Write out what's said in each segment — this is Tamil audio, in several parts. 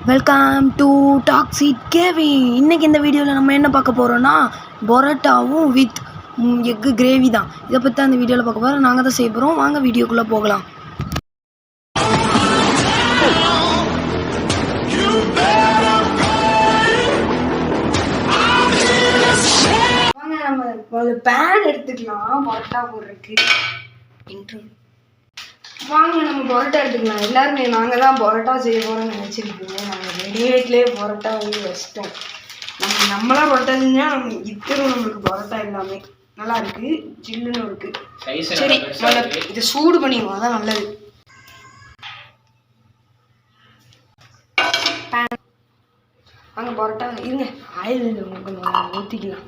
Welcome to toxic KV. இன்றைக்கி இந்த வீடியோவில் நம்ம என்ன பார்க்க போகிறோன்னா பரோட்டாவும் வித் எக்கு கிரேவி தான். இதை பற்றி தான் இந்த வீடியோவில் பார்க்க போகிறோம். நாங்கள் தான் செய்ய போகிறோம். வாங்க வீடியோக்குள்ளே போகலாம். வாங்க நம்ம ஒரு பேன் எடுத்துக்கலாம் பரோட்டா போடுறதுக்கு. வாங்க நம்ம பரோட்டா எடுத்துக்கலாம். எல்லாருமே நாங்கள் தான் பரோட்டா செய்ய போகிறோம்னு நினச்சிருக்கீங்க. நாங்கள் ரெடிமேட்லேயே பரோட்டா வந்து வச்சிட்டோம். நம்மளாம் பரோட்டா செஞ்சால் நம்ம இத்தரும் நம்மளுக்கு பரோட்டா எல்லாமே நல்லா இருக்குது, ஜில்லுன்னு இருக்குது. சரி, இதை சூடு பண்ணிடுவோம், அதான் நல்லது. வாங்க பரோட்டா இருங்க, ஆயில் கொஞ்சம் ஊற்றிக்கலாம்.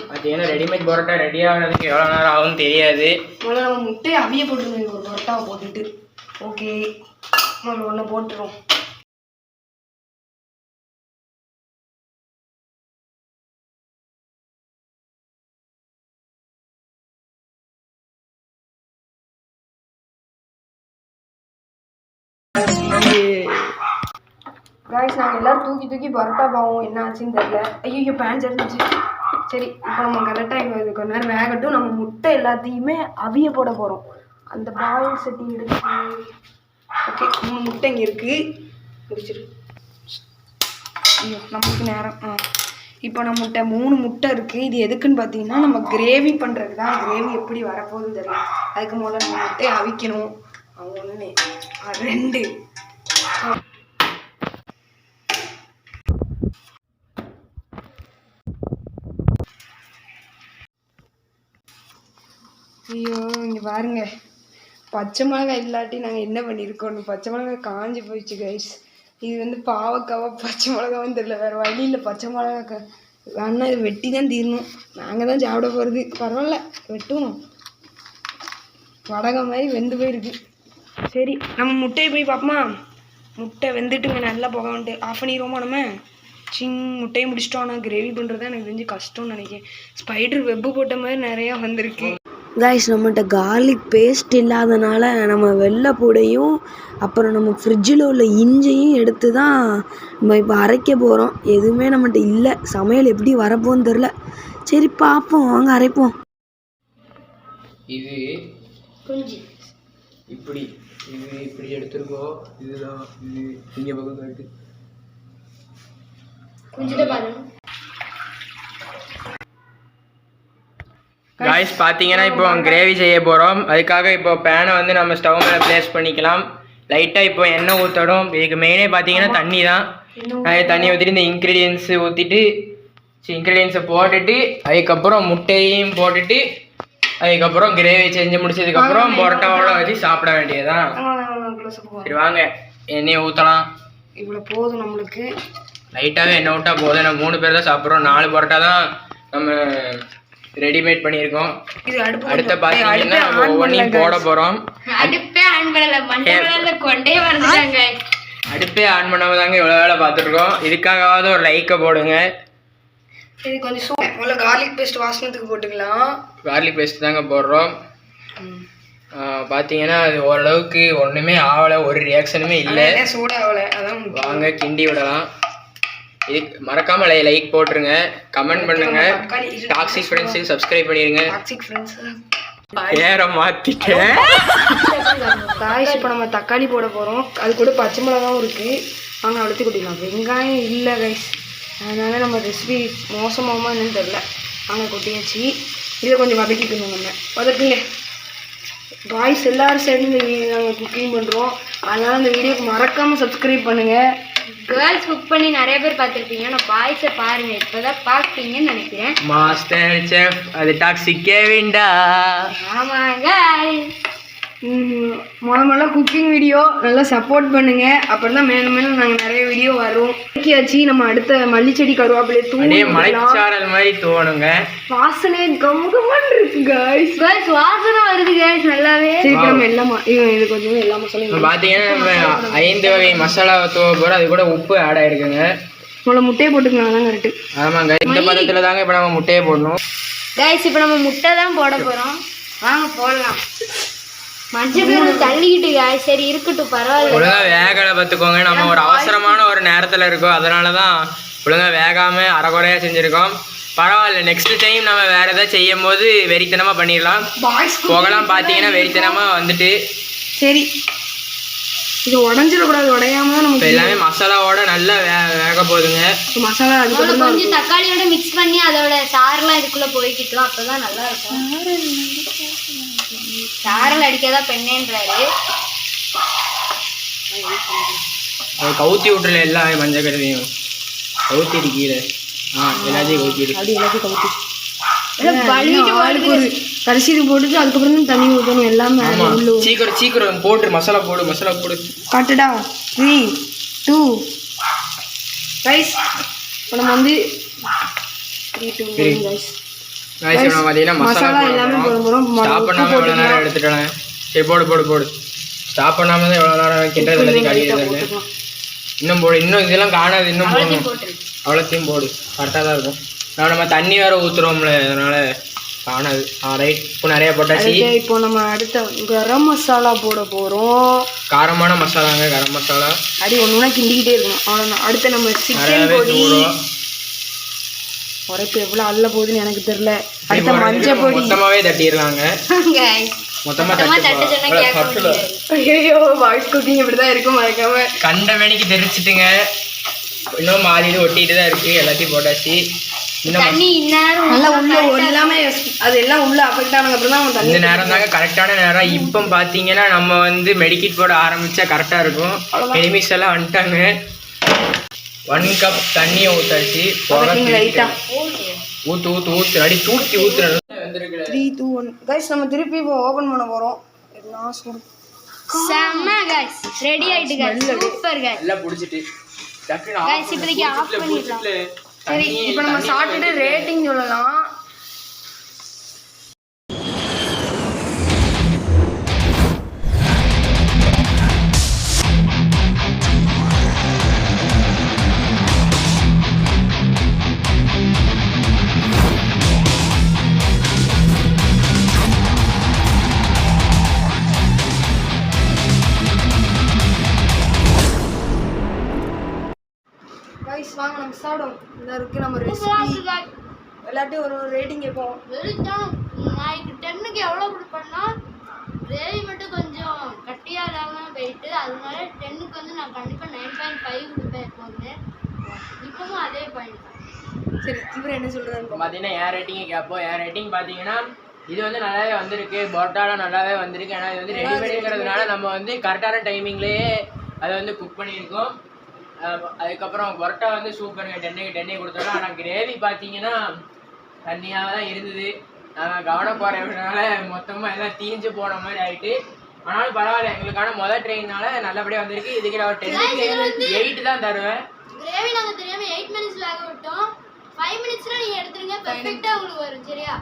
பார்த்தீங்கன்னா ரெடிமேட் பரோட்டா ரெடி ஆகிறதுக்கு எவ்வளோ நேரம் ஆகும்னு தெரியாது. முதல்ல நம்ம முட்டையை அவிய போட்டுருங்க. ஒரு பரோட்டாவை போட்டுட்டு ஓகே முதல்ல ஒன்று போட்டுருவோம். காய்ஸ் நாங்கள் எல்லோரும் தூக்கி தூக்கி பரோட்டா பாவோம், என்ன ஆச்சுன்னு தெரியல. ஐயோ பேன் இருந்துச்சு. சரி, இப்போ நம்ம கரெக்டாக இப்போ இது கொஞ்ச நேரம் வேகட்டும். நம்ம முட்டை எல்லாத்தையுமே அவிய போட போகிறோம். அந்த பாயில் சட்டி எடுத்து ஓகே 3 முட்டை இங்கே இருக்குது, முடிச்சிரு. ஐயோ நம்மளுக்கு நேரம் இப்போ நம்மகிட்ட 3 முட்டை இருக்குது. இது எதுக்குன்னு பார்த்தீங்கன்னா நம்ம கிரேவி பண்ணுறதுக்கு தான். கிரேவி எப்படி வரப்போகுதுன்னு தெரியல. அதுக்கு முதல்ல நம்ம முட்டையை அவிக்கணும். 1 2 ஐயோ இங்கே பாருங்க, பச்சை மிளகாய் இல்லாட்டி நாங்கள் என்ன பண்ணியிருக்கோம். பச்சை மிளகாய் காஞ்சி போயிடுச்சு கைஸ். இது வந்து பாவக்காவா பச்சை மிளகாவும் தெரியல, வேறு வழியில் பச்சை மிளகா வேணா இது வெட்டி தான் தீரணும். நாங்கள் தான் சாப்பிட போகிறது. பரவாயில்ல வெட்டணும். வடகம் மாதிரி வெந்து போயிருக்கு. சரி நம்ம முட்டையை போய் பார்ப்போமா. முட்டை வெந்துட்டுங்க, நல்லா போக வந்துட்டு ஆஃப் பண்ணிடுவோமா நம்ம. முட்டையை முடிச்சிட்டோம். ஆனால் கிரேவி பண்ணுறது எனக்கு தெரிஞ்சு கஷ்டம்னு நினைக்கிறேன். ஸ்பைடர் வெப்பு போட்ட மாதிரி நிறையா வந்திருக்கு. கைஸ் நம்மகிட்ட கார்லிக் பேஸ்ட் இல்லாதனால நம்ம வெள்ளைப்பூடையும் அப்புறம் நம்ம ஃப்ரிட்ஜில் உள்ள இஞ்சியும் எடுத்து தான் நம்ம இப்போ அரைக்க போகிறோம். எதுவுமே நம்மகிட்ட இல்லை. சமையல் எப்படி வரப்போன்னு தெரில. சரி பார்ப்போம், வாங்க அரைப்போம். இது இப்படி இது இப்படி எடுத்துருக்கோம். இதுதான் இது இங்கே பக்கம் காட்டு கொஞ்சம் பாருங்க. காய்ஸ் பார்த்தீங்கன்னா இப்போ கிரேவி செய்ய போகிறோம். அதுக்காக இப்போ பேனை வந்து நம்ம ஸ்டவ் மேலே ப்ளேஸ் பண்ணிக்கலாம். லைட்டாக இப்போ எண்ணெய் ஊற்றணும். இதுக்கு மெயினே பார்த்தீங்கன்னா தண்ணி தான். தண்ணி ஊற்றிட்டு இந்த இன்க்ரீடியன்ஸு ஊற்றிட்டு இன்க்ரீடியன்ஸை போட்டுட்டு அதுக்கப்புறம் முட்டையும் போட்டுட்டு அதுக்கப்புறம் கிரேவி செஞ்சு முடிச்சதுக்கப்புறம் பரோட்டாவோட வச்சு சாப்பிட வேண்டியதுதான். சரி வாங்க எண்ணெயை ஊற்றலாம். இவ்வளோ போதும் நம்மளுக்கு. லைட்டாகவே எண்ணெய் விட்டா போதும். நம்ம 3 பேர் தான் சாப்பிட்றோம். 4 பரோட்டா தான் நம்ம ரெடிமேட் பண்ணியிருக்கோம். அடுத்த பார்த்தீங்கன்னா நம்ம ஒவ்வொன்றையும் போட போகிறோம். அடுப்பே ஆன் பண்ணாம தாங்க இவ்வளோ வேலை பார்த்துருக்கோம். இதுக்காகவாவது ஒரு லைக்கை போடுங்க. இது கொஞ்சம் முதல்ல கார்லிக் பேஸ்ட் வாசனத்துக்கு போட்டுக்கலாம். கார்லிக் பேஸ்ட் தாங்க போடுறோம். பார்த்தீங்கன்னா அது ஓரளவுக்கு ஒன்றுமே ஆகலை, ஒரு ரியாக்ஷனுமே இல்லை, சூடாகலை. அதான் வாங்க கிண்டி விடலாம். இது மறக்காம லைக் போட்டுருங்க, கமெண்ட் பண்ணுங்க. டாக்ஸிக் ஃப்ரெண்ட்ஸுக்கு சப்ஸ்கிரைப் பண்ணிடுங்க. டாக்ஸிக் ஃப்ரெண்ட்ஸ் பேரை மாற்றிட்டேன். காய்ஸ் இப்போ நம்ம தக்காளி போட போகிறோம். அது கூட பச்சை மிளகாவும் இருக்குது. வாங்க அழுத்தி கொட்டிக்கலாம். வெங்காயம் இல்லை கைஸ், அதனால நம்ம ரெசிபி மோசமாகுமா என்னன்னு தெரில. வாங்க கொட்டியாச்சு. இதை கொஞ்சம் வதக்கிக்கணும். நம்ம வதக்குங்க பாய்ஸ். எல்லோரும் சேர்ந்து நாங்கள் குக்கிங் பண்ணுறோம். அதனால் இந்த வீடியோக்கு மறக்காமல் சப்ஸ்கிரைப் பண்ணுங்கள். கேர்ள்ஸ் குக் பண்ணி நிறைய பேர் பார்த்துருப்பீங்க. நான் பாய்ஸை பாருங்க, இப்போதான் பார்ப்பீங்கன்னு நினைக்கிறேன். மாஸ்டர் செஃப் அது டாக்ஸிக் கேவின்டா. ஆமாங்க, முதல்ல குக்கிங் வீடியோ நல்லா சப்போர்ட் பண்ணுங்க. அப்புறம் தான் மேலும் மேலும் நாங்கள் நிறைய வீடியோ வரும். ஆச்சு நம்ம அடுத்த மல்லிச்செடி கருவேப்பிலை தூவி மலைச்சாரல் மாதிரி தோணுங்க. வாசனை கம்கமன் இருக்கு கைஸ். வாசனை வருது கைஸ் நல்லாவே. சரி நம்ம எல்லாமா இது கொஞ்சம் எல்லா மசாலையும் பார்த்தீங்கன்னா நம்ம 5 வகை மசாலா தூவ போகிறோம். அது கூட உப்பு ஆட் ஆகிருக்குங்க. முதல்ல முட்டையை போட்டுக்கலாம். அதான் கரெக்டு. ஆமாங்க, இந்த பதத்தில் தாங்க இப்போ நம்ம முட்டையை போடணும். கைஸ் இப்போ நம்ம முட்டை தான் போட போகிறோம். வாங்க போடலாம். மஞ்சள் கலர் தள்ளிக்கிட்டு guys. சரி இருக்கட்டும் பரவாயில்ல. ஒழுங்கா வேகலை பார்த்துக்கோங்க. நம்ம ஒரு அவசரமான ஒரு நேரத்தில் இருக்கோம், அதனால தான் ஒழுங்கா வேகாமல் அரைக்குறையாக செஞ்சுருக்கோம். பரவாயில்ல, நெக்ஸ்ட் டைம் நம்ம வேறு எதாவது செய்யும் போது வெறித்தனமாக பண்ணிடலாம். புகலாம் பார்த்தீங்கன்னா வெறித்தனமாக வந்துட்டு. சரி, இது உடஞ்சிடக்கூடாது, உடையாம தான் இப்போ நமக்கு எல்லாமே மசாலாவோட நல்லா வேக போகுதுங்க. மசாலா அதுக்கு கொஞ்சம் தக்காளியோட மிக்ஸ் பண்ணி அதோட சாரெல்லாம் இதுக்குள்ள போய்க்கிட்டோம், அப்பதான் நல்லா இருக்கும். சாரல் அடிக்காதான் பெண்ணேன்றாரு. கவுத்தி விட்டுல எல்லாம் மஞ்சள் கருதையும் கவுத்திடு கீழே. எல்லாத்தையும் கவுத்திடு. அப்படி எல்லாத்தையும் கவுத்தி பழிட்டு ஒரு கடைசி போட்டுட்டு அதுக்கப்புறம் தான் தண்ணி ஊற்றணும் எல்லாமே. சீக்கிரம் சீக்கிரம் போட்டு மசாலா போடு, மசாலா போடு. காட்டுடா. 3 2 ரைஸ். இப்போ நம்ம வந்து 3 2 ரைஸ் பார்த்தீங்கன்னா மசாலா எல்லாமே போட போகிறோம். ஸ்டாப் பண்ணாமல் எவ்வளோ நேரம் எடுத்துட்டேன். சரி போடு போடு போடு. ஸ்டாப் பண்ணாமல் தான் எவ்வளோ நேரம் கிண்டது எல்லாத்தையும் காட்டிடுது. இன்னும் போடு, இன்னும் இதெல்லாம் காணாது, இன்னும் போடணும். அவ்வளோத்தையும் போடு, கரெக்டாக தான் இருக்கும். நம்ம தண்ணி வேறு ஊற்றுறோம்ல, அதனால காணாது. ரைட், இப்போ நிறையா போட்டாச்சு. இப்போ நம்ம அடுத்த கரம் மசாலா போட போகிறோம். காரமான மசாலாங்க, கரம் மசாலா. அடி ஒன்று கிண்டிக்கிட்டே இருக்கணும், அவ்வளோதான். அடுத்து நம்ம சிக்கன் பொடி. உரைப்பு எவ்வளோ அல்ல போகுதுன்னு எனக்கு தெரியல. அடுத்த மஞ்சள் பொடி மொத்தமாகவே தட்டிடலாங்க. மொத்தமாக ஐயோ, வாய்ஸ் குக்கிங் இப்படி தான் இருக்கும், மறக்காம. கண்ட வேணிக்கு தெரிச்சுட்டுங்க. இன்னும் மாறிட்டு ஒட்டிட்டு தான் இருக்குது. எல்லாத்தையும் போட்டாச்சு. நல்லா உள்ள எல்லாமே அது எல்லாம் உள்ள அஃபெக்ட் ஆனதுக்கு அப்புறம் தான் தண்ணி. இந்த நேரம் தாங்க கரெக்டான நேரம். இப்போ பார்த்தீங்கன்னா நம்ம வந்து மெடிக்கேட் போட ஆரம்பித்தா கரெக்டாக இருக்கும். எனிமிஸ் எல்லாம் வந்துட்டாங்க. 1 கப் தண்ணியை ஊற்றாச்சு. ஊற்று ஊற்று ஊற்று அடி தூக்கி ஊற்று. 3 2 1 கைஸ், நம்ம திருப்பி இப்போ ஓப்பன் பண்ண போகிறோம். எல்லாம் செம்ம guys, ரெடி ஆயிட்டு guys. Super guys. எல்லாம் புடிச்சிட்டு டக்குனு guys இப்போதைக்கு ஆஃப் பண்ணிடலாம். சரி, இப்போ நம்ம சாப்பிட்டுட்டு ரேட்டிங் சொல்லலாம். வாங்க நம்ம சாப்பிடுவோம். இந்த இருக்கு நம்ம ரெசிபி. எல்லாத்தையும் ஒரு ரேட்டிங் கேட்போம். நான் 10க்கு எவ்வளோ கொடுப்பேன்னா, கிரேவி மட்டும் கொஞ்சம் கட்டியாக இல்லாமல் போயிட்டு, அதனால 10க்கு வந்து நான் கண்டிப்பாக 9.5 கொடுப்பேன் எப்போதுமே. இப்பவும் அதே பாயிண்ட். சரி, இவர் என்ன சொல்கிறாரு பார்த்தீங்கன்னா என் ரேட்டிங்கை கேட்போம். என் ரேட்டிங் பார்த்தீங்கன்னா இது வந்து நல்லாவே வந்திருக்கு. பரோட்டாலாம் நல்லாவே வந்திருக்கு. ஏன்னா இது வந்து ரெடிமேடுங்கிறதுனால நம்ம வந்து கரெக்டான டைமிங்லேயே அதை வந்து குக் பண்ணியிருக்கோம். அதுக்கப்புறம் பரோட்டா வந்து சூப்பருங்க. 10க்கு 10 கொடுத்தோம். ஆனால் கிரேவி பார்த்தீங்கன்னா தண்ணியாக தான் இருந்தது. நாங்கள் கவனம் போகிறதுனால மொத்தமாக எல்லாம் தீஞ்சு போன மாதிரி ஆகிட்டு. ஆனாலும் பரவாயில்ல, எங்களுக்கான முதல் ட்ரெயினால நல்லபடியாக வந்திருக்கு. இதுக்கு நான் 10க்கு 8 தான் தருவேன். கிரேவி நாங்கள் தெரியாமல் 8 மினிட்ஸ் வேக விட்டோம். 5 மினிட்ஸில் நீங்கள் எடுத்துருங்க, பெர்ஃபெக்டாக உங்களுக்கு வரும். சரியா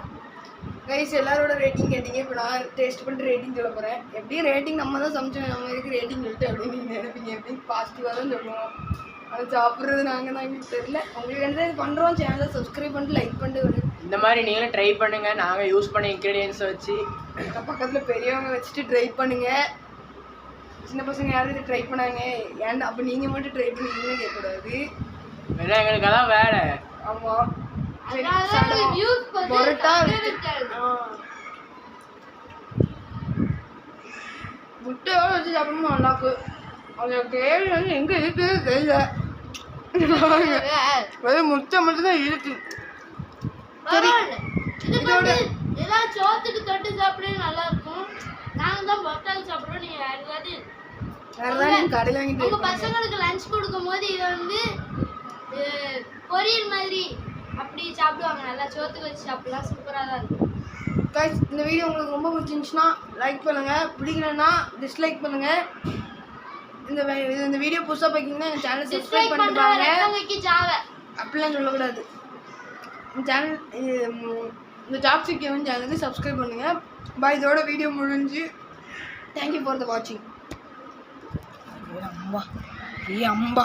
கைஸ், எல்லாரோட ரேட்டிங் கேட்டீங்க. இப்போ நான் டேஸ்ட் பண்ணிட்டு ரேட்டிங் சொல்ல போகிறேன். எப்படியும் ரேட்டிங் நம்ம தான் சமைச்சோம், நம்ம இதுக்கு ரேட்டிங் சொல்லிட்டு அப்படின்னு நீங்கள் நினைப்பீங்க. எப்படி பாசிட்டிவாக தான் சொல்லுவோம். அது சாப்பிட்றது நாங்கள் தான், எங்களுக்கு தெரியல. உங்களுக்கு எந்த இது பண்ணுறோம், சேனலை சப்ஸ்கிரைப் பண்ணிட்டு லைக் பண்ணிட்டு இந்த மாதிரி நீங்களும் ட்ரை பண்ணுங்கள். நாங்கள் யூஸ் பண்ண இன்க்ரீடியன்ஸை வச்சு பக்கத்தில் பெரியவங்க வச்சுட்டு ட்ரை பண்ணுங்கள். சின்ன பசங்க யாரும் இதை ட்ரை பண்ணாங்க ஏன்டா அப்போ நீங்கள் மட்டும் ட்ரை பண்ணீங்கன்னு கேட்கக்கூடாது. எல்லாம் எங்களுக்கு அதான் வேலை. ஆமாம், பரோட்டா முட்டையோட வச்சு சாப்பிடணும் நல்லாக்கு. அந்த கேள்வி வந்து எங்கே இருக்குன்னு தெரியல. வெறும் முட்டை மட்டும்தான் இருக்கு. இதோட எல்லாம் சோத்துக்கு தொட்டு சாப்பிட நல்லா இருக்கும். நாங்கள் தான் பரோட்டாக்கு சாப்பிட்றோம். நீங்கள் யாருக்காவது கடையில் வாங்கிட்டு உங்கள் பசங்களுக்கு லஞ்ச் கொடுக்கும் போது இதை வந்து பொரியல் மாதிரி அப்படி சாப்பிடுவாங்க. நல்லா சோத்துக்கு வச்சு சாப்பிடலாம். சூப்பராக தான் இருக்கும். கைஸ், இந்த வீடியோ உங்களுக்கு ரொம்ப பிடிச்சிருந்துச்சுன்னா லைக் பண்ணுங்கள், பிடிக்கலன்னா டிஸ்லைக் பண்ணுங்கள். இந்த வீடியோ புதுசாக பார்க்கிங்கன்னா எங்கள் சேனலை சப்ஸ்கிரைப் பண்ணிட்டு பாருங்க. அப்படிலாம் சொல்லக்கூடாது. இந்த சேனல் இந்த டாக்ஸிக் கெவின் சேனலுக்கு சப்ஸ்கிரைப் பண்ணுங்கள். பாய், இதோட வீடியோ முடிஞ்சு. தேங்க்யூ ஃபார் த வாட்சிங். அம்பா